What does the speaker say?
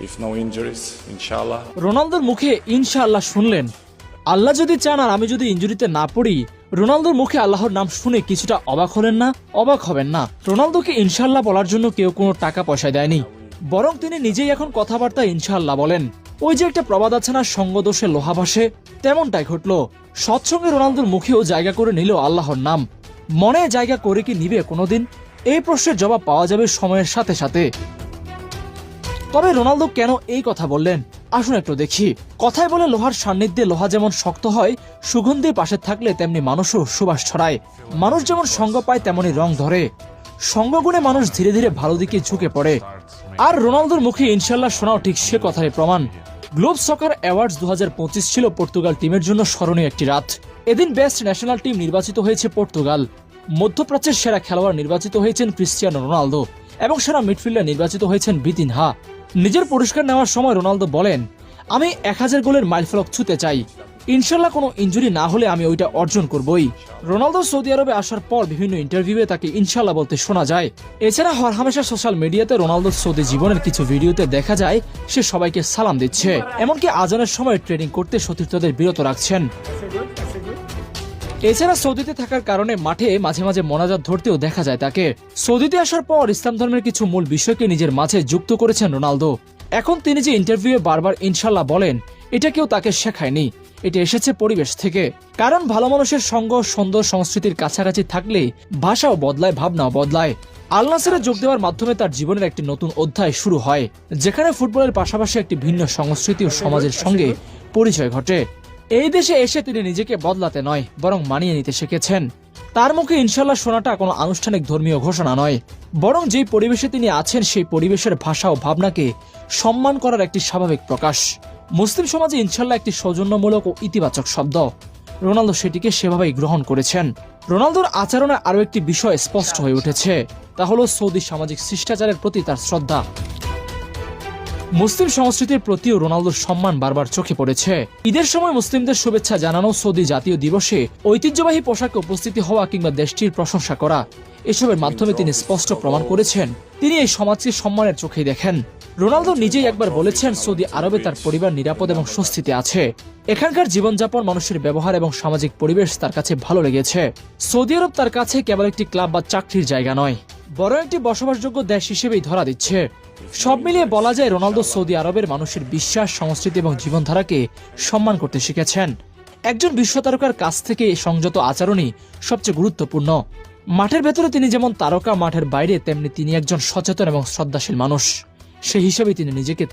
if no injuries, inshallah. রোনালদোর মুখে ইনশাআল্লাহ শুনলেন। আল্লাহ যদি চান আর আমি যদি ইনজুরিতে না পড়ি, রোনালদোর মুখে আল্লাহর নাম শুনে কিছুটা অবাক হলেন না? অবাক হবেন না। রোনালদোকে ইনশাআল্লাহ বলার জন্য কেউ কোনো টাকা পয়সা দেয়নি, বরং তিনি নিজেই এখন কথাবার্তা ইনশাআল্লাহ বলেন। ওই যে একটা প্রবাদ আছে না, সঙ্গদোষে লোহা ভাসে, তেমনটাই ঘটল। সৎসঙ্গে রোনালদোর মুখেও জায়গা করে নিল আল্লাহর নাম। মনে জায়গা করে কি নিবে কোনোদিন? এই প্রশ্নের জবাব পাওয়া যাবে সময়ের সাথে সাথে। তবে রোনালদো কেন এই কথা বললেন, আসুন একটু দেখি। কথায় বলে লোহার সান্নিধ্যে লোহা যেমন শক্ত হয়, সুগন্ধি পাশে থাকলে তেমনি মানুষও সুবাস ছড়ায়। মানুষ যেমন সঙ্গ পায় তেমনি রং ধরে, সঙ্গগুণে মানুষ ধীরে ধীরে ভালো দিকে ঝুঁকে পড়ে। আর রোনালদোর মুখে ইনশাল্লাহ শোনাও ঠিক সে কথারই প্রমাণ। গ্লোব সকার অ্যাওয়ার্ডস 2025 ছিল পর্তুগাল টিমের জন্য স্মরণীয় একটি রাত। এদিন বেস্ট ন্যাশনাল টিম নির্বাচিত হয়েছে পর্তুগাল, মধ্যপ্রাচ্যের সেরা খেলোয়াড় নির্বাচিত হয়েছেন ক্রিস্টিয়ানো রোনালদো এবং সেরা মিডফিল্ডার নির্বাচিত হয়েছেন ভিতিনহা। নিজের পুরস্কার নেওয়ার সময় রোনালদো বলেন, আমি 1000 গোলের মাইলফলক ছুঁতে চাই, ইনশাল্লাহ কোনো ইনজুরি না হলে আমি ওইটা অর্জন করবই। রোনালদো সৌদি আরবে আসার পর বিভিন্ন ইন্টারভিউয়ে তাকে ইনশাল্লাহ বলতে শোনা যায়। এছাড়া হরহামেশা সোশ্যাল মিডিয়াতে রোনালদোর সৌদি জীবনের কিছু ভিডিওতে দেখা যায় সে সবাইকে সালাম দিচ্ছে, এমনকি আজানের সময় ট্রেনিং করতে সতীর্থদের বিরত রাখছেন। এছাড়া সৌদিতে থাকার কারণে মাঠে মাঝে মাঝে মোনাজাত ধরতেও দেখা যায় তাকে। সৌদিতে আসার পর ইসলাম ধর্মের কিছু মূল বিষয়কে নিজের মাঝে যুক্ত করেছেন রোনালদো। এখন তিনি যে ইন্টারভিউয়ে বারবার ইনশাল্লাহ বলেন, এটা কেউ তাকে শেখায়নি, এটা এসেছে পরিবেশ থেকে। কারণ ভালো মানুষের সঙ্গ, সুন্দর সংস্কৃতির কাছাকাছি থাকলে ভাষাও বদলায়, ভাবনাও বদলায়। আল নাসেরে যোগ দেওয়ার মাধ্যমে তার জীবনের একটি নতুন অধ্যায় শুরু হয়, যেখানে ফুটবলের পাশাপাশি একটি ভিন্ন সংস্কৃতি ও সমাজের সঙ্গে পরিচয় ঘটে। এই দেশে এসে তিনি নিজেকে বদলাতে নয়, বরং মানিয়ে নিতে শিখেছেন। তার মুখে ইনশাল্লাহ শোনাটা কোনো আনুষ্ঠানিক ধর্মীয় ঘোষণা নয়, বরং যেই পরিবেশে তিনি আছেন সেই পরিবেশের ভাষা ও ভাবনাকে সম্মান করার একটি স্বাভাবিক প্রকাশ। মুসলিম সমাজে ইনশাল্লাহ একটি সৌজন্যমূলক ও ইতিবাচক শব্দ। রোনালদো সেটিকে সেভাবেই গ্রহণ করেছেন। রোনালদোর আচরণে আরও একটি বিষয় স্পষ্ট হয়ে উঠেছে, তা হলো সৌদি সামাজিক শিষ্টাচারের প্রতি তার শ্রদ্ধা। মুসলিম সংস্কৃতির প্রতিও রোনালদোর সম্মান বারবার চোখে পড়েছে। ঈদের সময় মুসলিমদের শুভেচ্ছা জানানো, সৌদি জাতীয় দিবসে ঐতিহ্যবাহী পোশাকে উপস্থিতি হওয়া কিংবা দেশটির প্রশংসা করা, এসবের মাধ্যমে তিনি স্পষ্ট প্রমাণ করেছেন তিনি এই সমাজকে সম্মানের চোখেই দেখেন। রোনালদো নিজেই একবার বলেছেন, সৌদি আরবে তার পরিবার নিরাপদ এবং স্বস্তিতে আছে। এখানকার জীবনযাপন, মানুষের ব্যবহার এবং সামাজিক পরিবেশ তার কাছে ভালো লেগেছে। সৌদি আরব তার কাছে কেবল একটি ক্লাব বা চাকরির জায়গা নয়, বড় একটি বসবাসযোগ্য দেশ হিসেবেই ধরা দিচ্ছে। সব মিলিয়ে বলা যায় রোনালদো সৌদি আরবের মানুষের বিশ্বাস, সংস্কৃতি এবং জীবনধারাকে সম্মান করতে শিখেছেন। একজন বিশ্বতারকার কাছ থেকে সংযত আচরণই সবচেয়ে গুরুত্বপূর্ণ। মাঠের ভেতরে তিনি যেমন তারকা, মাঠের বাইরে তেমনি তিনি একজন সচেতন এবং শ্রদ্ধাশীল মানুষ। সেই হিসেবে তিনি নিজেকে